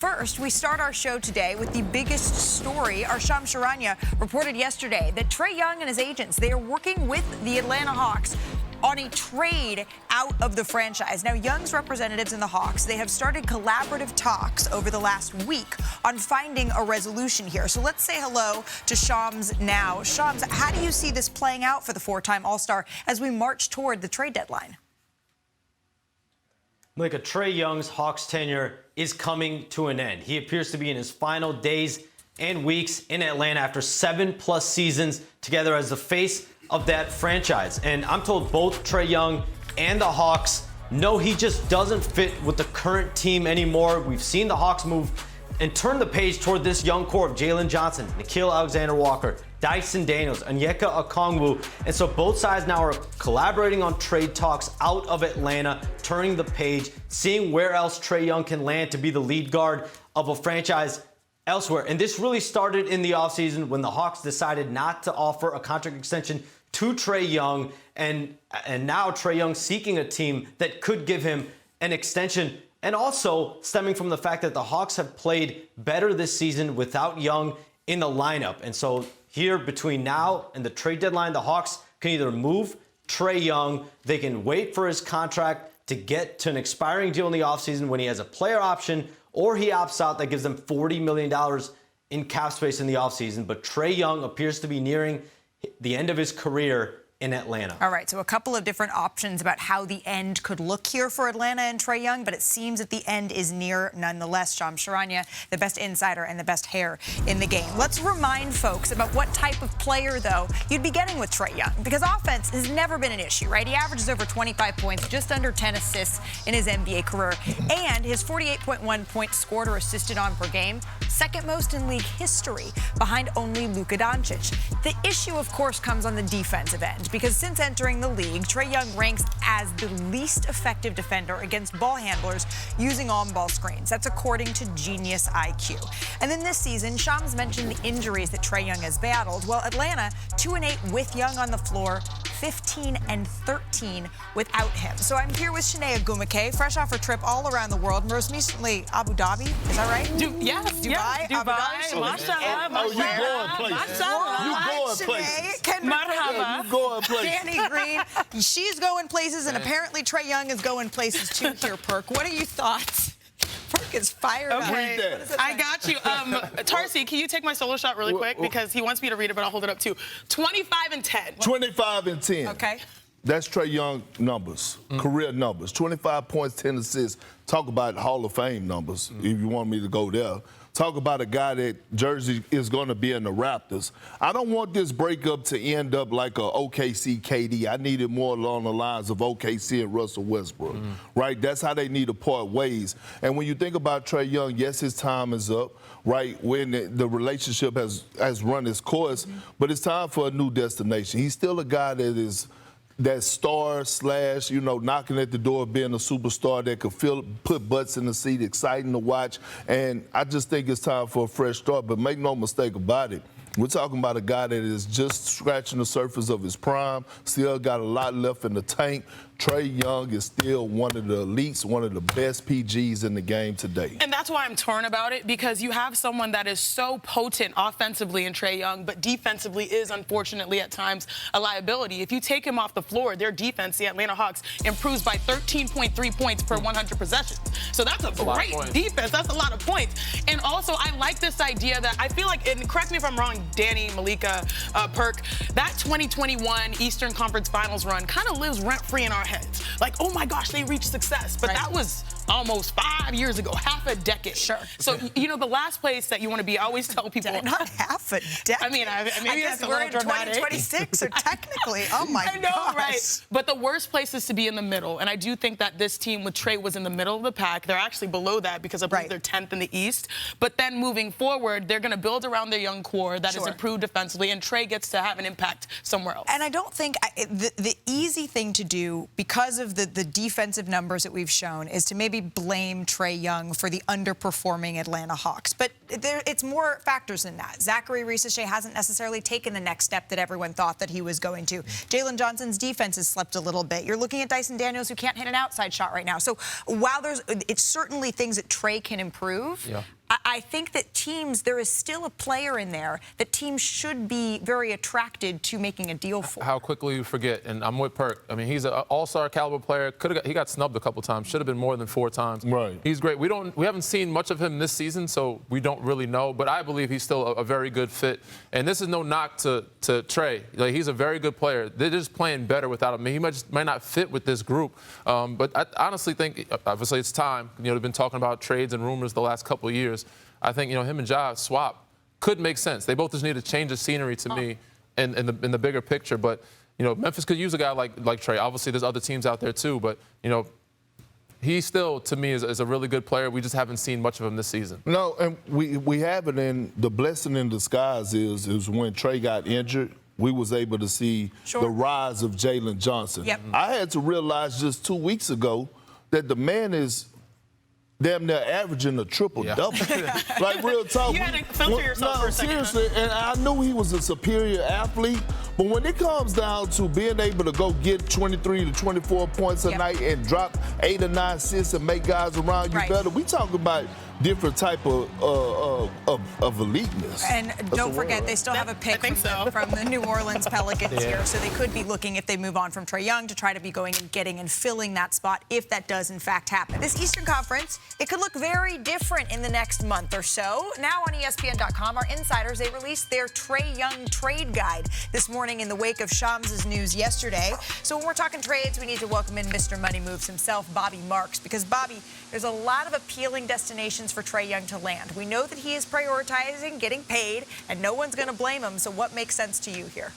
First, we start our show today with the biggest story. Our Charania reported yesterday that Trae Young and his agents, they are working with the Atlanta Hawks on a trade out of the franchise. Now, Young's representatives in the Hawks, they have started collaborative talks over the last week on finding a resolution here. So let's say hello to Shams now. Shams, how do you see this playing out for the four-time All-Star as we march toward the trade deadline? Malika, Trae Young's Hawks tenure is coming to an end. He appears to be in his final days and weeks in Atlanta after 7+ seasons together as the face of that franchise. And I'm told both Trae Young and the Hawks know he just doesn't fit with the current team anymore. We've seen the Hawks move and turn the page toward this young core of Jalen Johnson, Nickeil Alexander-Walker, Dyson Daniels, Onyeka Okongwu. And so both sides now are collaborating on trade talks out of Atlanta, turning the page, seeing where else Trae Young can land to be the lead guard of a franchise elsewhere. And this really started in the offseason when the Hawks decided not to offer a contract extension to Trae Young. And now Trae Young seeking a team that could give him an extension. And also stemming from the fact that the Hawks have played better this season without Young in the lineup. And so here between now and the trade deadline, the Hawks can either move Trae Young, they can wait for his contract to get to an expiring deal in the offseason when he has a player option, or he opts out. That gives them $40 million in cap space in the offseason. But Trae Young appears to be nearing the end of his career in Atlanta. All right, so a couple of different options about how the end could look here for Atlanta and Trae Young, but it seems that the end is near nonetheless. Charania, the best insider and the best hair in the game. Let's remind folks about what type of player, though, you'd be getting with Trae Young, because offense has never been an issue, right? He averages over 25 points, just under 10 assists in his NBA career, and his 48.1 points scored or assisted on per game, second most in league history, behind only Luka Doncic. The issue, of course, comes on the defensive end, because since entering the league, Trae Young ranks as the least effective defender against ball handlers using on-ball screens. That's according to Genius IQ. And then this season, Shams mentioned the injuries that Trae Young has battled. Well, Atlanta, 2-8 with Young on the floor, 15-13 without him. So I'm here with Chiney Ogwumike, fresh off her trip all around the world, most recently Abu Dhabi. Is that right? Yes, Dubai. Abu Dhabi. Mashallah. You going places. You going places. Marhaba. You going places. Danny Green, she's going places, and apparently Trae Young is going places too here, Perk. What are your thoughts? Perk is fired up. Okay, I got you. Tarsi, can you take my solo shot really quick? Because he wants me to read it, but I'll hold it up too. 25-10. 25-10. Okay. That's Trae Young numbers, career numbers. 25 points, 10 assists. Talk about Hall of Fame numbers, if you want me to go there. Talk about a guy that Jersey is going to be in the Raptors. I don't want this breakup to end up like a OKC KD. I need it more along the lines of OKC and Russell Westbrook, right? That's how they need to part ways. And when you think about Trae Young, yes, his time is up, right, when the relationship has run its course, but it's time for a new destination. He's still a guy that is that star slash, knocking at the door of being a superstar that could put butts in the seat, exciting to watch. And I just think it's time for a fresh start. But make no mistake about it, we're talking about a guy that is just scratching the surface of his prime, still got a lot left in the tank. Trae Young is still one of the elites, one of the best PGs in the game today. And that's why I'm torn about it, because you have someone that is so potent offensively in Trae Young, but defensively is, unfortunately, at times a liability. If you take him off the floor, their defense, the Atlanta Hawks, improves by 13.3 points per 100 possessions. So that's a great defense. That's a lot of points. And also, I like this idea that I feel like, and correct me if I'm wrong, Danny, Malika, Perk, that 2021 Eastern Conference Finals run kind of lives rent-free in our heads. Like, oh my gosh, they reached success. But that was almost 5 years ago, half a decade. Sure. So, the last place that you want to be, I always tell people. Not half a decade. I mean, maybe guess that's a we're little in dramatic. 2026, so technically, oh my gosh. I know, right? But the worst place is to be in the middle. And I do think that this team with Trae was in the middle of the pack. They're actually below that because I believe they're 10th in the East. But then moving forward, they're going to build around their young core that is improved defensively, and Trae gets to have an impact somewhere else. And I don't think the easy thing to do, because of the defensive numbers that we've shown, is to maybe we blame Trae Young for the underperforming Atlanta Hawks. But it's more factors than that. Zachary Risacher hasn't necessarily taken the next step that everyone thought that he was going to. Jalen Johnson's defense has slept a little bit. You're looking at Dyson Daniels, who can't hit an outside shot right now. So while it's certainly things that Trae can improve, I think that there is still a player in there that teams should be very attracted to making a deal for. How quickly you forget, and I'm with Perk. I mean, he's an all-star caliber player. He got snubbed a couple times. Should have been more than 4 times. Right. He's great. We haven't seen much of him this season, so we don't really know. But I believe he's still a very good fit. And this is no knock to Trae. Like, he's a very good player. They're just playing better without him. He might not fit with this group. But I honestly think, obviously, it's time. They've been talking about trades and rumors the last couple of years. I think, him and Ja swap could make sense. They both just need to change the scenery to me in the bigger picture. But, Memphis could use a guy like Trae. Obviously, there's other teams out there too. But, he still, to me, is a really good player. We just haven't seen much of him this season. No, and we haven't. And the blessing in disguise is when Trae got injured, we was able to see the rise of Jalen Johnson. Yep. I had to realize just 2 weeks ago that the man is damn near averaging a triple-double. Like, real talk. You had to filter yourself for a second. Seriously, and I knew he was a superior athlete, but when it comes down to being able to go get 23 to 24 points a night and drop 8 or 9 assists and make guys around you better, we talk about different type of eliteness. And don't forget, they still have a pick from the New Orleans Pelicans here, so they could be looking, if they move on from Trae Young, to try to be going and getting and filling that spot if that does in fact happen. This Eastern Conference, it could look very different in the next month or so. Now on ESPN.com, our insiders, they released their Trae Young trade guide this morning in the wake of Shams' news yesterday. So when we're talking trades, we need to welcome in Mr. Money Moves himself, Bobby Marks, because Bobby, there's a lot of appealing destinations for Trae Young to land. We know that he is prioritizing getting paid, and no one's going to blame him. So what makes sense to you here?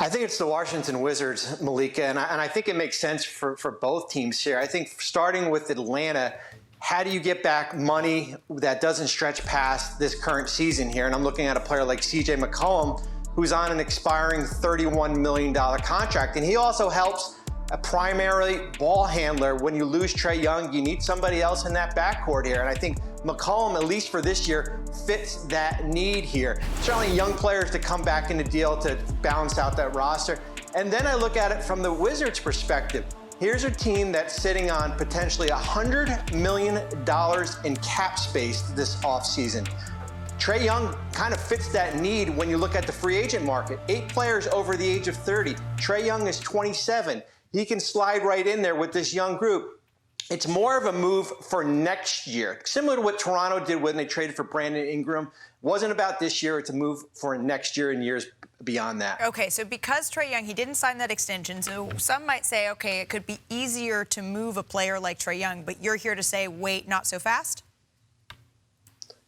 I think it's the Washington Wizards, Malika, and I think it makes sense for both teams here. I think starting with Atlanta, how do you get back money that doesn't stretch past this current season here? And I'm looking at a player like CJ McCollum, who's on an expiring $31 million contract, and he also helps a primary ball handler. When you lose Trae Young, you need somebody else in that backcourt here. And I think McCollum, at least for this year, fits that need here. Certainly young players to come back in the deal to balance out that roster. And then I look at it from the Wizards' perspective. Here's a team that's sitting on potentially $100 million in cap space this offseason. Trae Young kind of fits that need when you look at the free agent market. 8 players over the age of 30. Trae Young is 27. He can slide right in there with this young group. It's more of a move for next year, similar to what Toronto did when they traded for Brandon Ingram. Wasn't about this year. It's a move for next year and years beyond that. Okay, so because Trae Young, he didn't sign that extension, so some might say, okay, it could be easier to move a player like Trae Young, but you're here to say, wait, not so fast?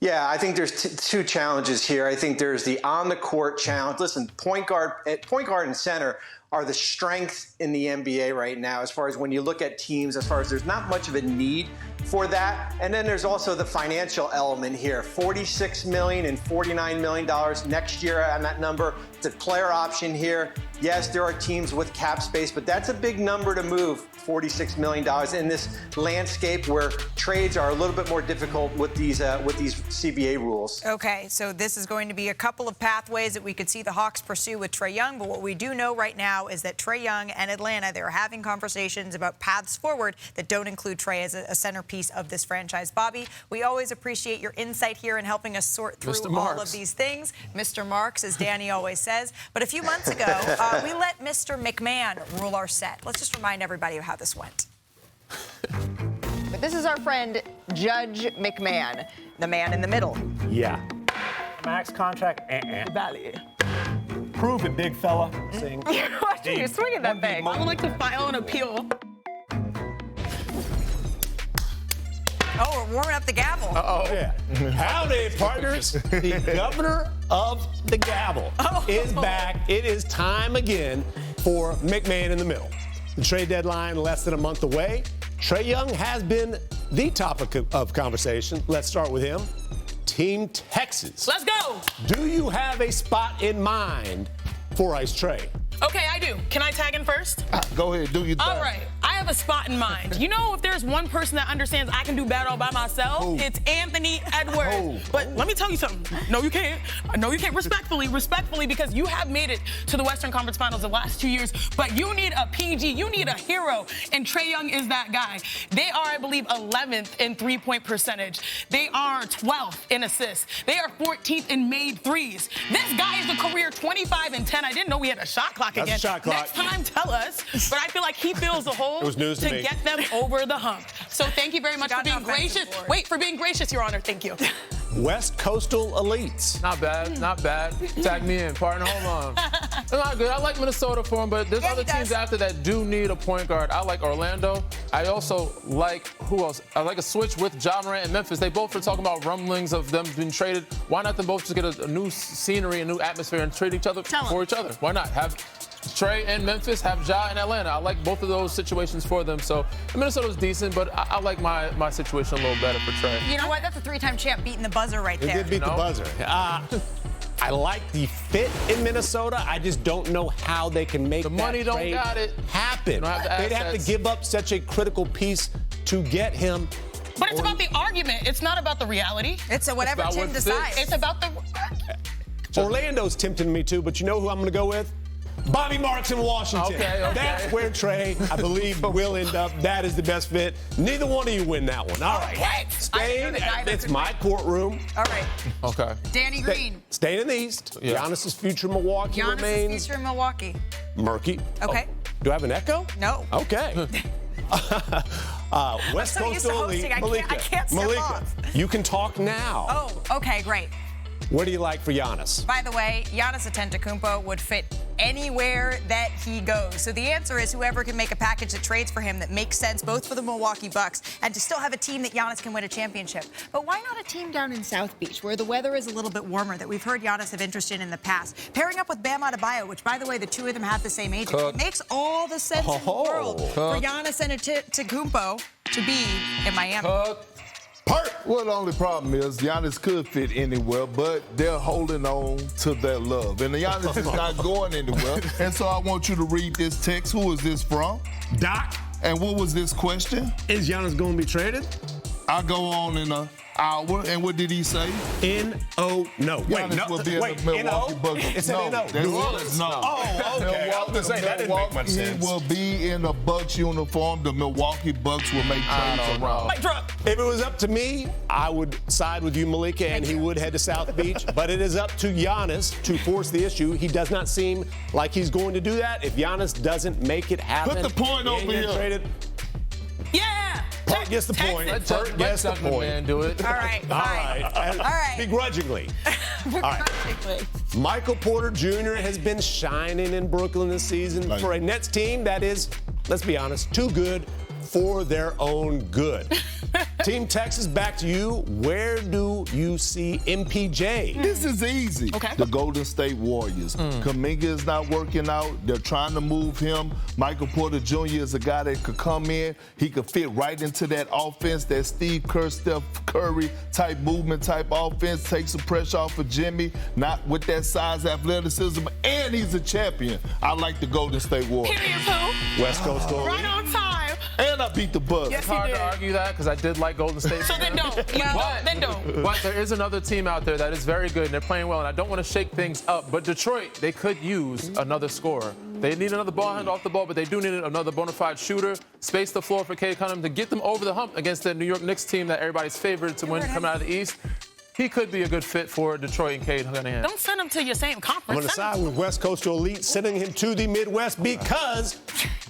Yeah, I think there's two challenges here. I think there's the on-the-court challenge. Listen, point guard and center are the strength in the NBA right now as far as when you look at teams, as far as there's not much of a need for that. And then there's also the financial element here. $46 million and $49 million next year on that number. It's a player option here. Yes, there are teams with cap space, but that's a big number to move, $46 million in this landscape where trades are a little bit more difficult with these CBA rules. Okay, so this is going to be a couple of pathways that we could see the Hawks pursue with Trae Young, but what we do know right now is that Trae Young and Atlanta, they're having conversations about paths forward that don't include Trae as a centerpiece of this franchise. Bobby, we always appreciate your insight here and helping us sort through all of these things. Mr. Marks, as Danny always says. But a few months ago, we let Mr. McMahon rule our set. Let's just remind everybody of how this went. But this is our friend, Judge McMahon, the man in the middle. Yeah. Max contract, Prove it, big fella. Sing. Watching you swinging that thing. I would like to file an appeal. Oh, we're warming up the gavel. Yeah. Howdy, partners. The governor of the gavel is back. It is time again for McMahon in the middle. The trade deadline less than a month away. Trae Young has been the topic of conversation. Let's start with him. Team Texas. Let's go. Do you have a spot in mind for Ice Trae? Okay, I do. Can I tag in first? Go ahead, do your thing. All right. I have a spot in mind. You know, if there's one person that understands I can do bad all by myself, it's Anthony Edwards. But let me tell you something. No, you can't. No, you can't. Respectfully, because you have made it to the Western Conference Finals the last 2 years, but you need a PG. You need a hero, and Trae Young is that guy. They are, I believe, 11th in three-point percentage. They are 12th in assists. They are 14th in made threes. This guy is a career 25 and 10. I didn't know we had a shot clock again. That's a shot clock. Next time, tell us. But I feel like he fills the hole It was news to me. get them over the hump. So thank you very much for being gracious. Wait, for being gracious, Your Honor. Thank you. West Coastal Elites. Not bad, not bad. Tag me in, partner. Hold on. It's not good. I like Minnesota for him, but there's other teams after that do need a point guard. I like Orlando. I also like, who else? I like a switch with Ja Morant and Memphis. They both are talking about rumblings of them being traded. Why not them both just get a new scenery, a new atmosphere, and trade each other for each other? Why not? Have Trae and Memphis, have Ja and Atlanta. I like both of those situations for them. So Minnesota's decent, but I like my situation a little better for Trae. You know what? That's a three-time champ beating the buzzer right there. They did beat the buzzer. I like the fit in Minnesota. I just don't know how they can make the money that trade happen. They'd have to give up such a critical piece to get him. But it's about the argument. It's not about the reality. It's whatever Tim decides. It's about the... Orlando's tempting me too, but you know who I'm going to go with? Bobby Marks in Washington. Okay. That's where Trae, I believe, will end up. That is the best fit. Neither one of you win that one. All right. What? Staying, it's my courtroom. All right. Okay. Danny Green. Staying in the East. Yeah. Giannis's future Milwaukee remains. Giannis's future Milwaukee. Murky. Okay. Do I have an echo? No. Okay. West Coastal Elite. Malika. I can't step Malika, off. you can talk now. Oh, okay, great. What do you like for Giannis? By the way, Giannis Antetokounmpo would fit anywhere that he goes. So the answer is whoever can make a package that trades for him that makes sense both for the Milwaukee Bucks and to still have a team that Giannis can win a championship. But why not a team down in South Beach where the weather is a little bit warmer that we've heard Giannis have interest in the past? Pairing up with Bam Adebayo, which, by the way, the two of them have the same age. It makes all the sense in the world for Giannis Antetokounmpo to be in Miami. Well, the only problem is Giannis could fit anywhere, but they're holding on to their love. And Giannis is not going anywhere. And so I want you to read this text. Who is this from? Doc. And what was this question? Is Giannis going to be traded? I'll go on in an hour. And what did he say? N-O. No. Giannis will be in the Milwaukee Bucks. It's an N-O. New Orleans. No. Oh, okay. I was going to say, that didn't make much sense. He will be in a Bucks uniform. The Milwaukee Bucks will make trades around. Mic drop. If it was up to me, I would side with you, Malika, and he would head to South Beach. But it is up to Giannis to force the issue. He does not seem like he's going to do that. If Giannis doesn't make it happen, put the point over here. Traded, Yeah. Pert gets the point. Pert gets the point. Man, do it. All right, fine. All right. Begrudgingly. All right. Michael Porter Jr. has been shining in Brooklyn this season for a Nets team that is, let's be honest, too good for their own good. Team Texas, back to you. Where do you see MPJ? This is easy. Okay. The Golden State Warriors. Kuminga is not working out. They're trying to move him. Michael Porter Jr. is a guy that could come in. He could fit right into that offense, that Steve Kerr, Steph Curry type movement type offense. Take some pressure off of Jimmy. Not with that size, athleticism, and he's a champion. I like the Golden State Warriors. Period, who? West Coast story. Right on time. And I beat the Bucks. Yes, It's hard to argue that because I did like Golden State. So then don't. Then don't. But there is another team out there that is very good and they're playing well, and I don't want to shake things up. But Detroit, they could use another scorer. They need another ball handler off the ball, but they do need another bona fide shooter. Space the floor for Cade Cunningham to get them over the hump against the New York Knicks team that everybody's favored to win coming out of the East. He could be a good fit for Detroit and Cade Cunningham. Don't send him to your same conference. I'm going to side with West Coastal Elite, sending him to the Midwest because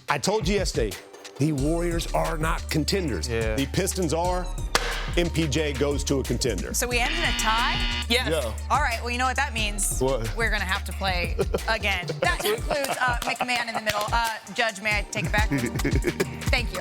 I told you yesterday, the Warriors are not contenders. Yeah. The Pistons are. MPJ goes to a contender. So we end in a tie? Yes. Yeah. All right, well, you know what that means? What? We're going to have to play again. That concludes McMahon in the middle. Judge, may I take it back? Thank you.